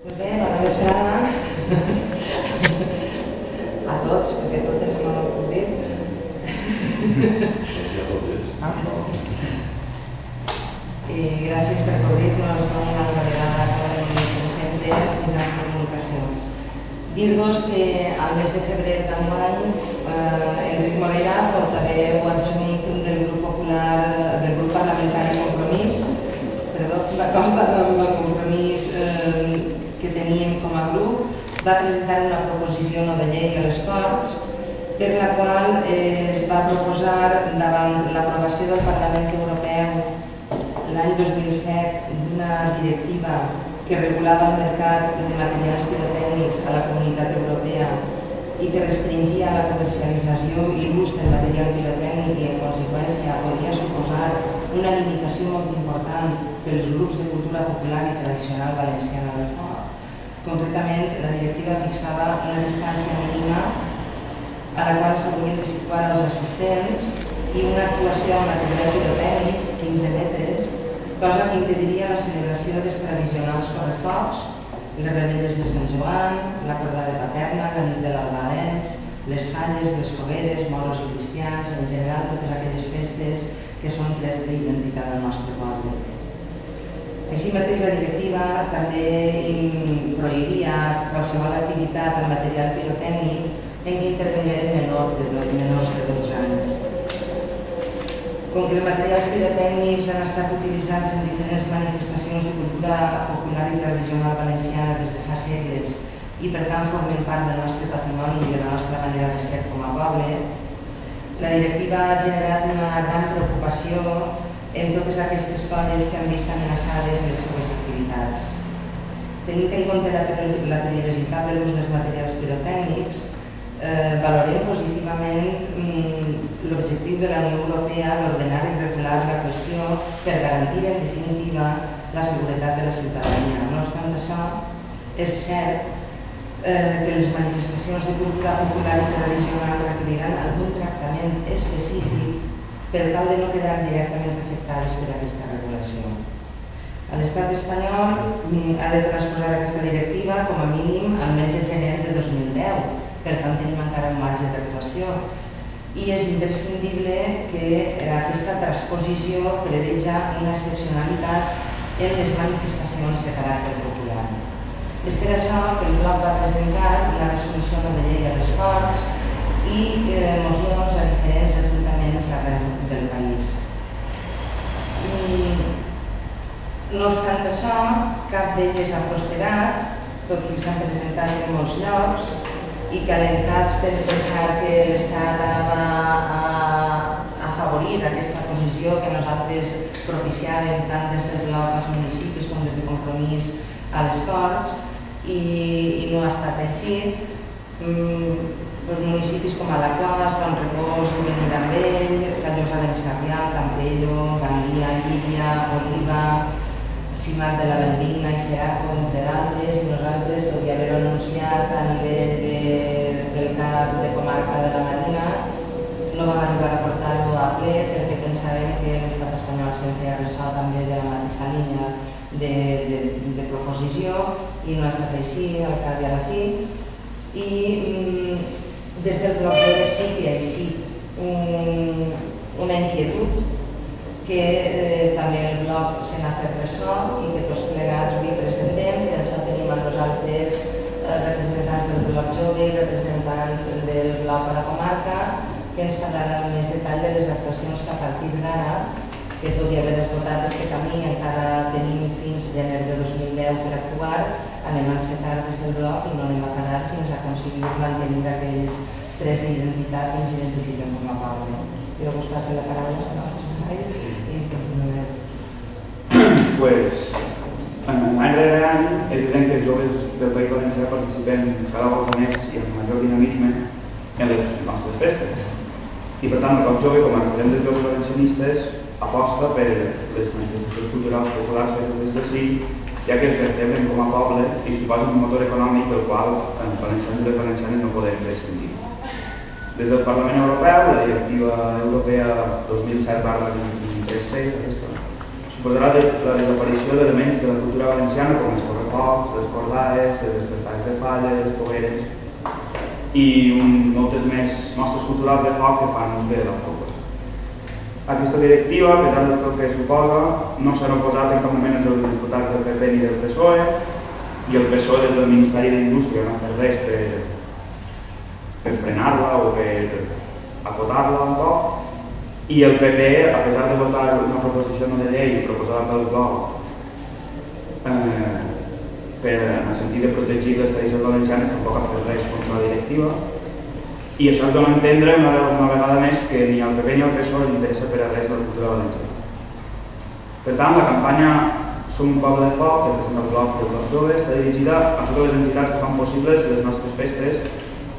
Bé, bona vesprada a tots, perquè totes no ho puc dir. I gràcies per cobrir-nos una altra vegada, com sempre, als mitjans de comunicació. Dir-vos que al mes de febrer d'enguany, Enric Morera, portaveu adjunt del grup popular, del grup parlamentari Compromís, la consta del compromís que teníem com a grup, va presentar una proposició no de llei a les Corts per la qual es va proposar davant l'aprovació del Parlament Europeu l'any 2007 d'una directiva que regulava el mercat de materials pirotècnics a la Comunitat Europea i que restringia la comercialització i l'ús del material pirotècnic i en conseqüència podria suposar una limitació molt important pels grups de cultura popular i tradicional valenciana del foc. Concretament, la directiva fixava una distància mínima a la qual s'haurien de situar els assistents i una actuació amb material pirotècnic, 15 metres, cosa que impediria la celebració dels tradicionals correfocs, les rebelles de Sant Joan, la corda de Paterna, la nit de l'Albarens, les falles, les fogueres, moros i cristians, en general totes aquelles festes que són tret d'identitat del nostre poble. Així mateix, la directiva també prohibia qualsevol activitat amb material pirotècnic en què intervenieren menors de 12 anys. Com que els materials pirotècnics han estat utilitzats en diferents manifestacions de cultura popular i tradicional valenciana des de fa segles i per tant formen part del nostre patrimoni i de la nostra manera de ser com a poble, la directiva ha generat una gran preocupació en totes aquestes colles que han vist amenaçades les seves activitats. Tenint en compte la perillositat de l'ús dels materials pirotècnics, valorem positivament l'objectiu de la Unió Europea d'ordenar i regular la qüestió per garantir en definitiva la seguretat de la ciutadania. No obstant això, és cert que les manifestacions de cultura popular i tradicional requeriran algun tractament específic per tal de no quedar directament afectades per aquesta regulació. L'Estat espanyol ha de transposar aquesta directiva com a mínim al mes de gener de 2010, per tant tenim encara un marge d'actuació i és imprescindible que aquesta transposició preveja una excepcionalitat en les manifestacions de caràcter popular. És per això que el bloc va presentar una resolució no de llei a les Corts i mocions a diferents ajuntaments arreu del país. No obstant això, cap d'elles ha prosperat, tot i que s'han presentat en molts llocs, i que alentats per pensar que l'Estat anava a afavorir aquesta posició que nosaltres propiciàvem tant des del bloc als municipis com des de Compromís a les Corts, i no ha estat així. Municipis com Alaquàs, Don Repòs, Benidorm, Callosa d'en Sarrià, Campello, Gandia, Llívia, Oliva, Simat de la Valldigna i Xeraco, entre d'altres, i nosaltres, tot i haver-ho anunciat a nivell del cap de comarca de la Marina, no vam arribar a portar-ho a ple perquè pensàvem que l'Estat espanyol sempre ha ressò també de la mateixa línia de proposició i no ha estat així al cap i a la fi. I des del bloc sí que hi ha una inquietud que també el bloc se n'ha fet ressò i que tots plegats avui presentem. Per això tenim amb nosaltres representants del bloc jove i representants del bloc a la comarca que ens parlaran amb més detall de les actuacions que a partir d'ara, que tot i haver esgotat aquest camí encara tenim fins gener de 2010 per actuar, anem encetar des del bloc i no anem a parar fins a aconseguir mantenir aquells tres d'identitat que ens identifiquen com a poble. Jo us passo la paraula, senyor José i continuem. Pues, any rere any és evident que els joves del País Valencià participem cada volta més i amb major dinamisme en les nostres festes. I per tant, el Bloc Jove, com a referent dels joves valencianistes, aposta per les manifestacions culturals populars fetes des d'ací, ja que es vertebren com a poble i suposen un motor econòmic del qual els valencians i les valencianes no podem prescindir. Des del Parlament Europeu, la Directiva Europea 2007/23/6, aquesta suposarà la desaparició d'elements de la cultura valenciana com els correfocs, les cordades, els despertars de falla, les fogueres i moltes més mostres culturals de foc que fan ús de la folklore. Aquesta directiva, a pesar de tot que suposa, no s'ha oposat en cap moment als diputats del PP ni del PSOE, i el PSOE des del Ministeri d'Indústria no ha fet res per frenar-la o per acotar-la un poc, i el PP, a pesar de votar una proposició de llei proposada pel bloc en el sentit de protegir les tradicions valencianes, tampoc ha fet res contra la directiva, i això es dona a entendre una vegada més que ni al PP ni al PSOE li interessa per a res la cultura valenciana. Per tant, la campanya Som un poble de foc, que representa el bloc dels joves, està dirigida a totes les entitats que fan possibles les nostres festes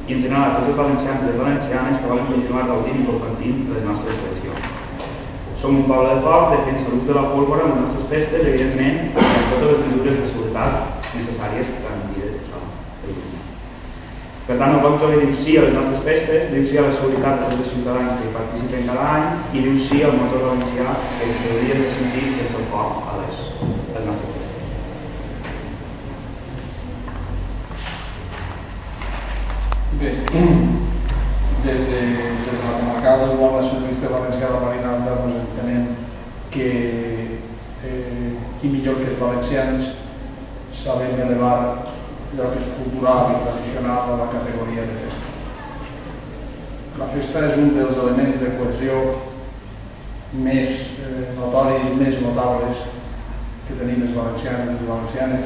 i en general a tots els valencians i les valencianes que volen continuar gaudint i compartint les nostres tradicions. Som un poble de foc, defensa l'ús de la pólvora en les nostres festes, evidentment, amb totes les mesures de seguretat necessàries per garantir això. Per tant, el bloc jove diu sí a les nostres festes, diu sí a la seguretat de tots els ciutadans que hi participen cada any i diu sí al motor valencià que es hauria de sentir sense el foc a les nostres festes. Bé, des de la comarcal del Guam Nacionalista Valencià de Marina Alta entenem que qui millor que els valencians saben elevar allò que és cultural i tradicional a la categoria de festa. La festa és un dels elements de cohesió més notoris i més notables que tenim els valencians i les valencianes.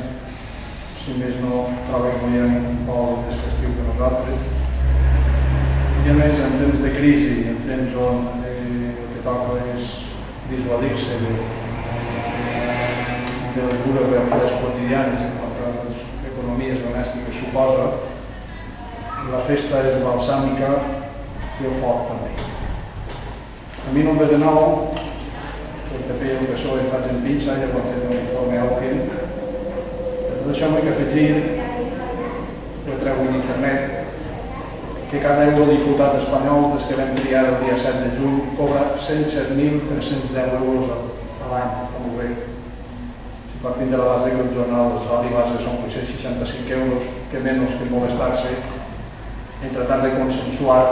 Si més no, trobem que hi ha un poble més festiu que nosaltres. I a més, en temps de crisi, en temps on el que toca és dissuadir-se de les dures realitats quotidianes en quant a les economies domèstiques suposa, la festa és balsàmica i el foc també. A mi no em ve de nou, el PP i el PSOE facin pinça, ja ho han fet un informe Auken. Per tot això m'he afegir, ho treu en internet, que cada eurodiputat espanyol des que vam triar el dia 7 de juny cobra 107.310 euros a l'any, com ho veig. Partint de la base que el jornal del salari base són 865 euros, que menys que molestar-se en tratar de consensuar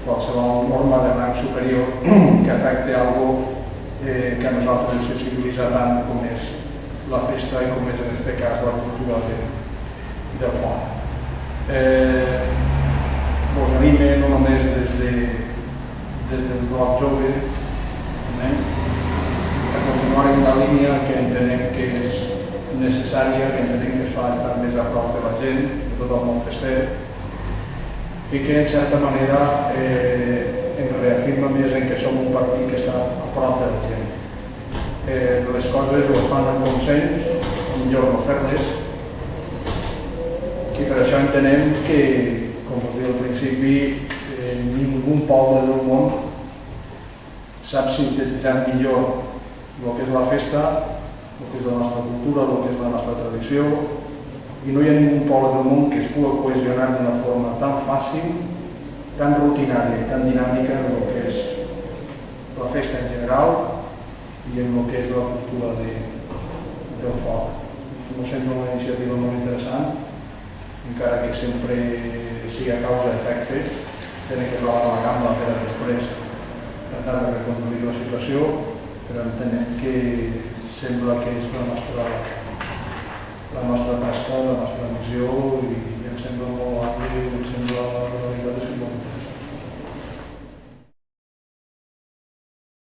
qualsevol norma de rang superior que afecte algo que a nosaltres ens sensibilitza tant com és la festa i com és en aquest cas la cultura del foc. Us anime no només des del bloc jove a continuar en la línia que entenem que és necessària, que entenem que es fa estar més a prop de la gent, de tot el món fester, i que en certa manera ens reafirma més en que som un partit que està a prop de la gent. Les coses ho fan en consens, millor no fer-les, i per això entenem que, com us diu al principi, ningú poble del món sap sintetitzar millor el que és la festa, el que és la nostra cultura, el que és la nostra tradició, i no hi ha ningú poble del món que es pugui cohesionar d'una forma tan fàcil, tan rutinària i tan dinàmica en el que és la festa en general i en el que és la cultura del foc. No sembla una iniciativa molt interessant, encara que sempre sigui a causa-efecte, tenen que trobar la gamma per a després tratar de reconduir la situació, però entenem que sembla que és la nostra tasca, la